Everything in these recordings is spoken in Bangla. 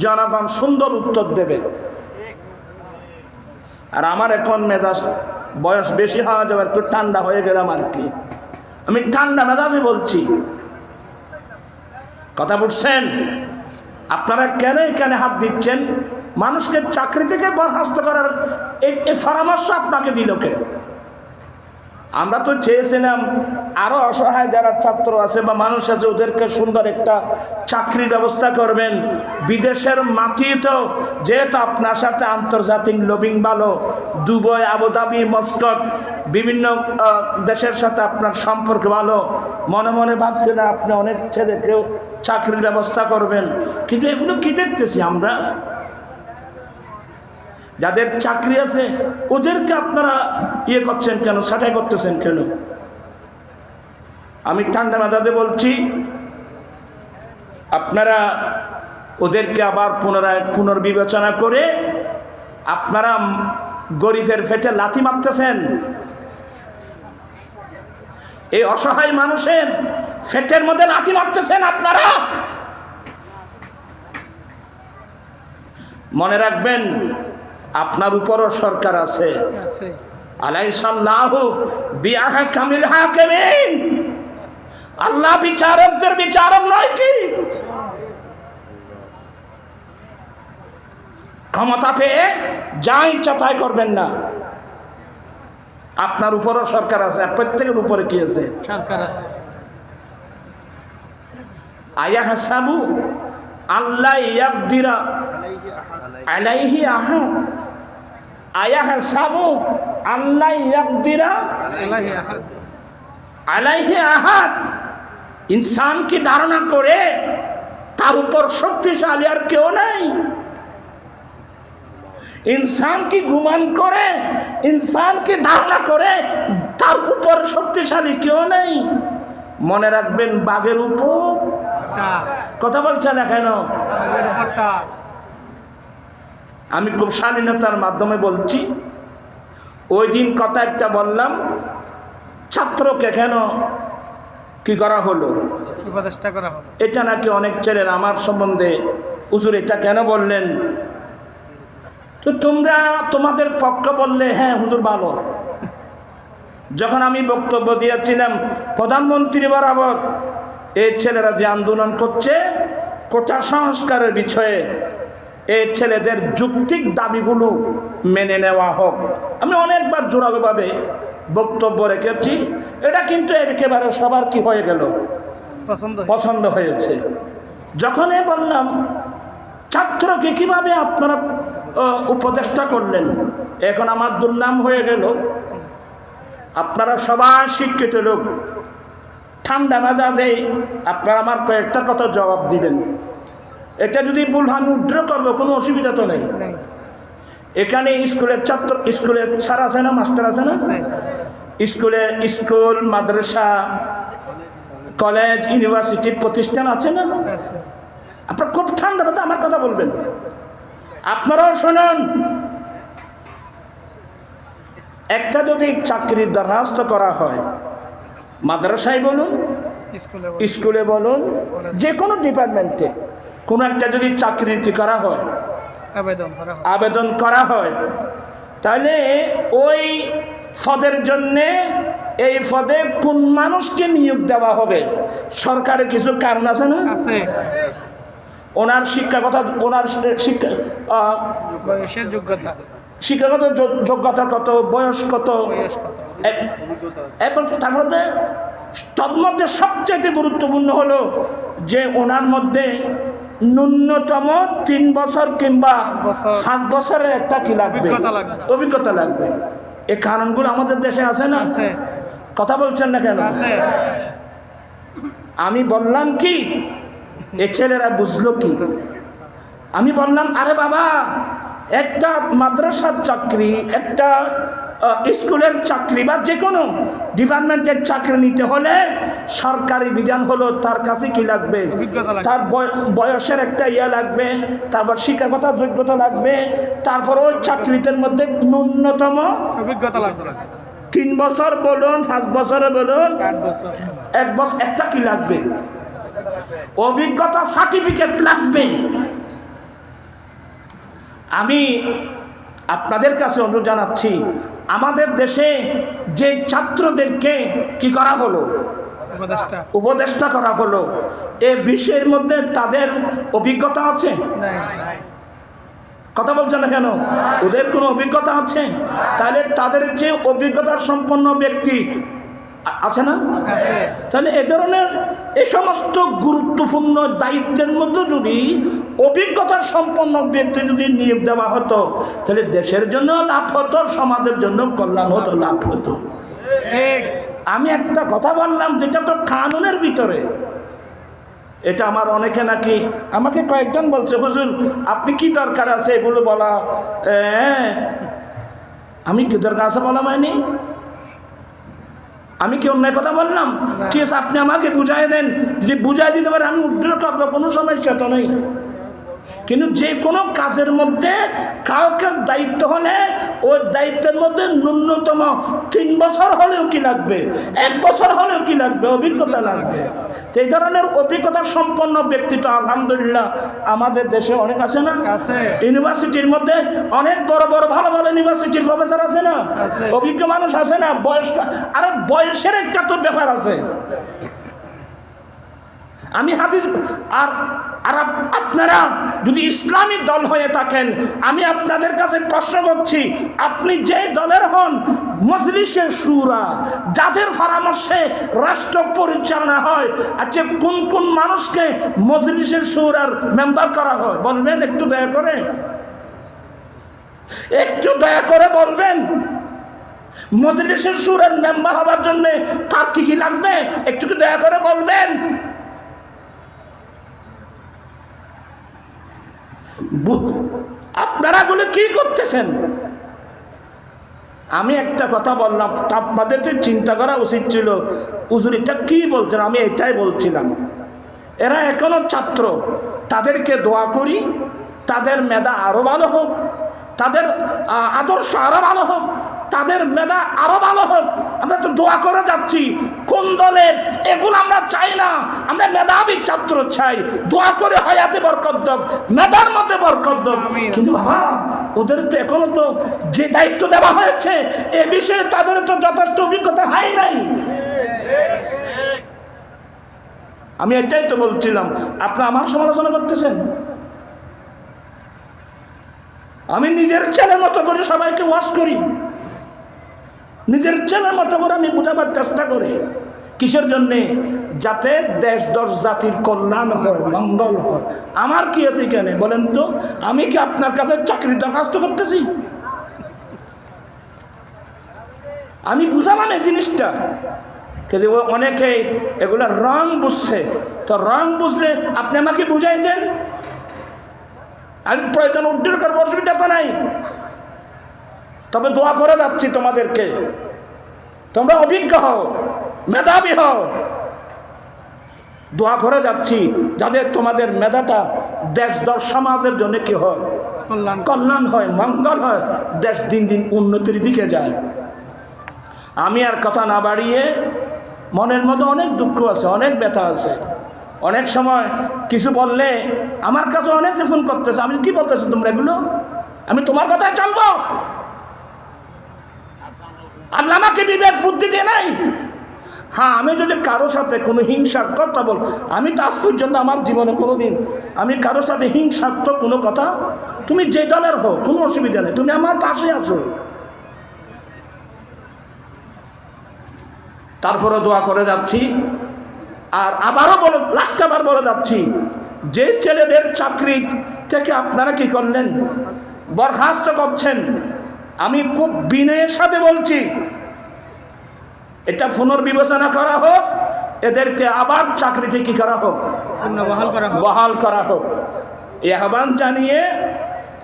জনগণ সুন্দর উত্তর দেবে। আর আমার এখন মেজাজ বয়স বেশি হওয়া যাবে, একটু ঠান্ডা হয়ে গেলাম আর কি। আমি ঠান্ডা মেজাজে বলছি, কথা বুঝছেন? আপনারা কেন এখানে হাত দিচ্ছেন? মানুষকে চাকরি থেকে বরখাস্ত করার এই পরামর্শ আপনাকে দিল কে? আমরা তো চেয়েছিলাম আরো অসহায় যারা ছাত্র আছে বা মানুষ আছে ওদেরকে সুন্দর একটা চাকরির ব্যবস্থা করবেন। বিদেশের মাটি তো যেহেতু আপনার সাথে আন্তর্জাতিক লবিং ভালো, দুবাই, আবুধাবি, মস্কট বিভিন্ন দেশের সাথে আপনার সম্পর্ক ভালো, মনে মনে ভাবছিলেন আপনি অনেক ছেলেকেও চাকরির ব্যবস্থা করবেন। কিন্তু এগুলো কি দেখতেছি আমরা? যাদের চাকরি আছে ওদেরকে আপনারা ইয়ে করছেন কেন, ছাঁটাই করতেছেন কেন? আমি ঠান্ডা মেজাজে বলছি, আপনারা ওদেরকে আবার পুনর্বিবেচনা করে আপনারা গরিবের পেটে লাথি মারতেছেন। এই অসহায় মানুষের পেটের মধ্যে লাথি মারতেছেন আপনারা। মনে রাখবেন আপনার উপরও সরকার আছে। আলাইসাল্লাহু বিআহকামিল হাকিমিন, আল্লাহ বিচারকদের বিচারক নয় কি? ক্ষমতা পেয়ে যা ইচ্ছা তাই করবেন না। আপনার উপরও সরকার আছে, প্রত্যেকের উপরে কি আছে? সরকার আছে। আয়া হাসাবু আল্লাহ ইয়াকদিরা আলাইহি আহাদ, আয়া হাসাবু আল্লাহ ইয়াকদিরা আলাইহি আহাদ। ইনসান কি ধারণা করে তার উপর শক্তিশালী আর কেউ নাই? ইনসান কি গুমান করে, ইনসান কি ধারণা করে তার উপর শক্তিশালী কেউ নেই? মনে রাখবেন বাঘের উপর কথা বলছে না কেন? আমি খুব শালীনতার মাধ্যমে বলছি। ওই দিন কথা একটা বললাম, ছাত্রকে কেন কি করা হলো, উপদেষ্টা করা হলো, এটা নাকি অনেক ছেলের আমার সম্বন্ধে হুজুর এটা কেন বললেন? তো তোমরা তোমাদের পক্ষ বললে হ্যাঁ হুজুর ভালো। যখন আমি বক্তব্য দিয়েছিলাম প্রধানমন্ত্রী বরাবর এই ছেলেরা যে আন্দোলন করছে কোটা সংস্কারের বিষয়ে, এই ছেলেদের যৌক্তিক দাবিগুলো মেনে নেওয়া হোক, আমি অনেকবার জোরালোভাবে বক্তব্য রেখেছি। এটা কিন্তু একেবারে সবার কি হয়ে গেল, পছন্দ হয়েছে। যখনই বললাম ছাত্রকে কিভাবে আপনারা উপদেষ্টা করলেন, এখন আমার দুর্নাম হয়ে গেল। আপনারা সবাই শিক্ষিত লোক, ঠান্ডা মেজাজে আপনারা আমার কয়েকটা কথা জবাব দিবেন। এটা যদি ভুল আমি উদ্র করবো, কোনো অসুবিধা তো নেই। এখানে স্কুলের ছাত্র, স্কুলের স্যার আছে না, মাস্টার আছে না? স্কুল, মাদ্রাসা, কলেজ, ইউনিভার্সিটি, প্রতিষ্ঠান আছে না? আপনার খুব ঠান্ডা মেজাজে আমার কথা বলবেন। আপনারাও শুনুন, একটা যদি চাকরির দরখাস্ত করা হয়, মাদ্রাসায় বলুন, স্কুলে বলুন, যে কোনো ডিপার্টমেন্টে কোনো একটা যদি চাকরি করা হয়, আবেদন করা হয়, তাহলে ওই পদের জন্যে এই পদে কোন মানুষকে নিয়োগ দেওয়া হবে সরকারের কিছু কারণ আছে না? ওনার শিক্ষাগত, ওনার শিক্ষাগত যোগ্যতা কত, বয়স কত, এবং তার মধ্যে তন্মধ্যে সবচেয়ে গুরুত্বপূর্ণ হলো যে ওনার মধ্যে ন্যূনতম 3 বছর কিংবা 5 বছরের একটা কি লাগবে, অভিজ্ঞতা লাগবে। এই কারণগুলো আমাদের দেশে আছে না? কথা বলছেন না কেন? আমি বললাম কি, এ ছেলেরা বুঝলো কি? আমি বললাম আরে বাবা, একটা মাদ্রাসার চাকরি, একটা স্কুলের চাকরি বা যে কোনো ডিপার্টমেন্টের চাকরি নিতে হলে সরকারি বিধান হলো তার কাছে কি লাগবে, তার বয়সের একটা ইয়ে লাগবে, তারপর শিক্ষাগত যোগ্যতা লাগবে, তারপর ওই চাকরিদের মধ্যে ন্যূনতম অভিজ্ঞতা লাগবে। 3 বছর বলুন, 5 বছরে বলুন, 1 বছর, একটা কি লাগবে। অভিজ্ঞতা সার্টিফিকেট লাগবে। আমি আপনাদের কাছে অনুরোধ জানাচ্ছি, আমাদের দেশে যে ছাত্রদেরকে কি করা হলো, উপদেষ্টা করা হলো, এ বিষয়ের মধ্যে তাদের অভিজ্ঞতা আছে? কথা বলছেন না কেন? ওদের কোনো অভিজ্ঞতা আছে? তাহলে তাদের যে অভিজ্ঞতার সম্পন্ন ব্যক্তি আছে না, তাহলে এ ধরনের এ সমস্ত গুরুত্বপূর্ণ দায়িত্বের মধ্যে যদি অভিজ্ঞতার সম্পন্ন ব্যক্তি যদি নিয়োগ দেওয়া হতো, তাহলে দেশের জন্য লাভ হতো, সমাজের জন্য কল্যাণ হতো, লাভ হতো। আমি একটা কথা বললাম যেটা তো কানুনের ভিতরে, এটা আমার অনেকে নাকি আমাকে কয়েকজন বলছে, হুজুর আপনি কি দরকার আছে এগুলো বলা। আমি কি দরকার আছে বলা হয়নি? আমি কি অন্যায় কথা বললাম? ঠিক আছে, আপনি আমাকে বুঝাই দেন, যদি বুঝাই দিতে পারে আমি উদ্ধার করবো, কোনো সমস্যা তো নেই। কিন্তু যে কোনো কাজের মধ্যে কাউকে দায়িত্ব হলে ওই দায়িত্বের মধ্যে ন্যূনতম 3 বছর হলেও কি লাগবে, 1 বছর হলেও কি লাগবে, অভিজ্ঞতা লাগবে। এই ধরনের অভিজ্ঞতা সম্পন্ন ব্যক্তি তো আলহামদুলিল্লাহ আমাদের দেশে অনেক আছে না? ইউনিভার্সিটির মধ্যে অনেক বড় বড় ভালো ভালো ইউনিভার্সিটির প্রফেসর আছে না? অভিজ্ঞ মানুষ আছে না? আরে বয়সের একটা তো ব্যাপার আছে। আমি হাদিস আর আপনারা যদি ইসলামী দল হয়ে থাকেন, আমি আপনাদের কাছে প্রশ্ন করছি, আপনি যে দলের হন, মজলিসে শুরা যাদের পরামর্শে রাষ্ট্র পরিচালনা হয়, আচ্ছা কোন কোন মানুষকে মজলিসে শুরার মেম্বার করা হয় বলবেন? একটু দয়া করে, একটু দয়া করে বলবেন। মজলিসে শুরার মেম্বার হওয়ার জন্য তার কি কি লাগবে একটু দয়া করে বলবেন। আপনারা বলে কি করতেছেন? আমি একটা কথা বললাম, আপনাদের চিন্তা করা উচিত ছিল হুজুর এটা কি বলছেন। আমি এটাই বলছিলাম, এরা এখনো ছাত্র, তাদেরকে দোয়া করি তাদের মেধা আরো ভালো হোক, তাদের আদর্শ আরো ভালো হোক, তাদের মেধা আরো ভালো হোক। আমরা তো দোয়া করে যাচ্ছি। কোন দলের এগুলো আমরা চাই না, আমরা মেধাবী ছাত্র চাই। দোয়া করে হায়াতে বরকত দাও, মেধার মধ্যে বরকত দাও। কিন্তু বাবা ওদের তো এখনো তো যে দায়িত্ব দেওয়া হয়েছে এ বিষয়ে তাদের তো যথেষ্ট অভিজ্ঞতা হয় নাই। আমি এটাই তো বলছিলাম, আপনারা আমার সমালোচনা করতেছেন। আমি নিজের ছেলের মতো করে সবাইকে ওয়াজ করি, নিজের ছেলের মতো করে আমি বোঝাবার চেষ্টা করি। কিসের জন্যে? যাতে দেশ দশ জাতির কল্যাণ হয়, মঙ্গল হয়। আমার কি আছে এখানে বলেন তো? আমি কি আপনার কাছে চাকরির দরখাস্ত করতেছি? আমি বুঝালাম এই জিনিসটা, কিন্তু অনেকে এগুলো রং বুঝছে। তো রং বুঝলে আপনি আমাকে বুঝাই দেন, আমি প্রয়োজন উদ্ধার করবো, অসুবিধা তো নাই। তবে দোয়া করে যাচ্ছি তোমাদেরকে, তোমরা অভিজ্ঞ হও, মেধাবী হও। দোয়া করে যাচ্ছি যাদের তোমাদের মেধাটা দেশ দশ সমাজের জন্য কি হয়, কল্যাণ হয়, মঙ্গল হয়, দেশ দিন দিন উন্নতির দিকে যায়। আমি আর কথা না বাড়িয়ে, মনের মধ্যে অনেক দুঃখ আছে, অনেক ব্যথা আছে। অনেক সময় কিছু বললে আমার কাছে অনেকে ফোন করতেছে, আমি কি বলতেছি তোমরা এগুলো, আমি তোমার কথায় চলবো? আল্লাহ আমাকে বিবেক বুদ্ধি দিয়ে নাই। হ্যাঁ, আমি যদি কারো সাথে কোনো হিংসাত্মক কথা বল, আমি তো আজ পর্যন্ত আমার জীবনে কোনো দিন আমি কারোর সাথে হিংসাত্মক কোনো কথা, তুমি যে দলের হো কোনো অসুবিধা নেই, তুমি আমার পাশে আসো। তারপরে দোয়া করে যাচ্ছি। আর আবারও বলে, লাস্ট আবার বলে যাচ্ছি, যে ছেলেদের চাকরি থেকে আপনারা কি করলেন, বরখাস্ত করছেন, আমি খুব বিনয়ের সাথে বলছি, এটা পুনর্বিবেচনা করা হোক, এদেরকে আবার চাকরিতে কি করা হোক, বহাল করা হোক, এই আহ্বান জানিয়ে।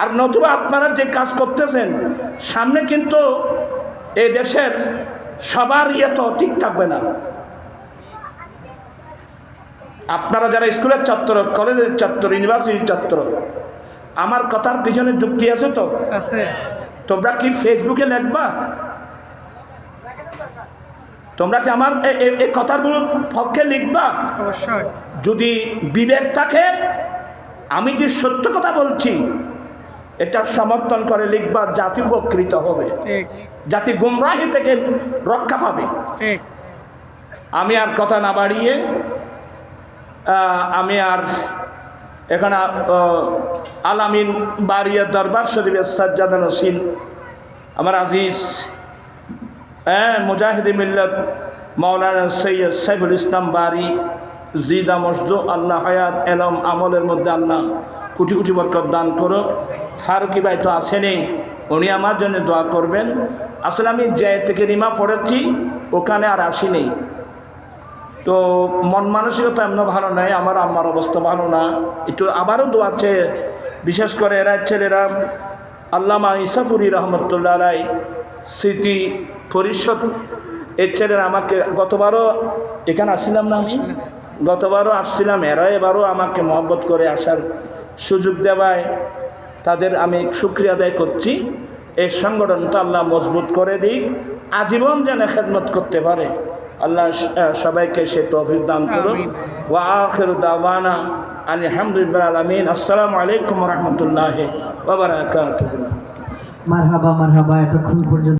আর নতুবা আপনারা যে কাজ করতেছেন, সামনে কিন্তু এই দেশের সবার তো ঠিক থাকবে না। আপনারা যারা স্কুলের ছাত্র, কলেজের ছাত্র, ইউনিভার্সিটির ছাত্র, আমার কথার পিছনে যুক্তি আছে তো? তোমরা কি ফেসবুকে লিখবা? তোমরা কি আমার এই কথাগুলো পক্ষে লিখবা? অবশ্যই। যদি বিবেক থাকে, আমি যে সত্য কথা বলছি এটা সমর্থন করে লিখবা, জাতি উপকৃত হবে, ঠিক জাতি গুমরাহি থেকে রক্ষা পাবে। ঠিক। আমি আর কথা না বাড়িয়ে আমি আর এখানে আলামিন বাড়িয়া দরবার শরীফের সাজ্জাদা নসীন আমার আজিজ মুজাহিদ মিল্লত মাওলানা সৈয়দ সাইফুল ইসলাম বারি জিদা মসদু, আল্লাহ হায়াত এলম আমলের মধ্যে আল্লাহ কোটি কোটি বরকত দান করো। ফারুকি ভাই তো আসেনি, উনি আমার জন্য দোয়া করবেন। আসলে আমি যে থেকে রিমা পড়েছি ওখানে আর আসিনি, তো মন মানসিকতা এমন ভালো নাই, আমার আম্মার অবস্থা ভালো না, একটু আবারও দোয়া আছে। বিশেষ করে এরা ছেলেরা আল্লামা ইসাফুরি রহমতুল্লাহ আলাই স্মৃতি পরিষদ, এর ছেলেরা আমাকে গতবারও এখানে আসছিলাম না, আমি গতবারও আসছিলাম, এরা এবারও আমাকে মহব্বত করে আসার সুযোগ দেওয়ায় তাদের আমি শুকরিয়া আদায় করছি। এই সংগঠনটা আল্লাহ মজবুত করে দিক, আজীবন যেন খেদমত করতে পারে। আল্লাহ সবাইকে সে তৌফিক দান করুন। ওয়া আখিরু দাওয়ানা আলহামদুলিল্লাহ আলামিন। আসসালামু আলাইকুম ওয়া রাহমাতুল্লাহি ওয়া বারাকাতুহু। মারহাবা মারহাবা। এতক্ষণ পর্যন্ত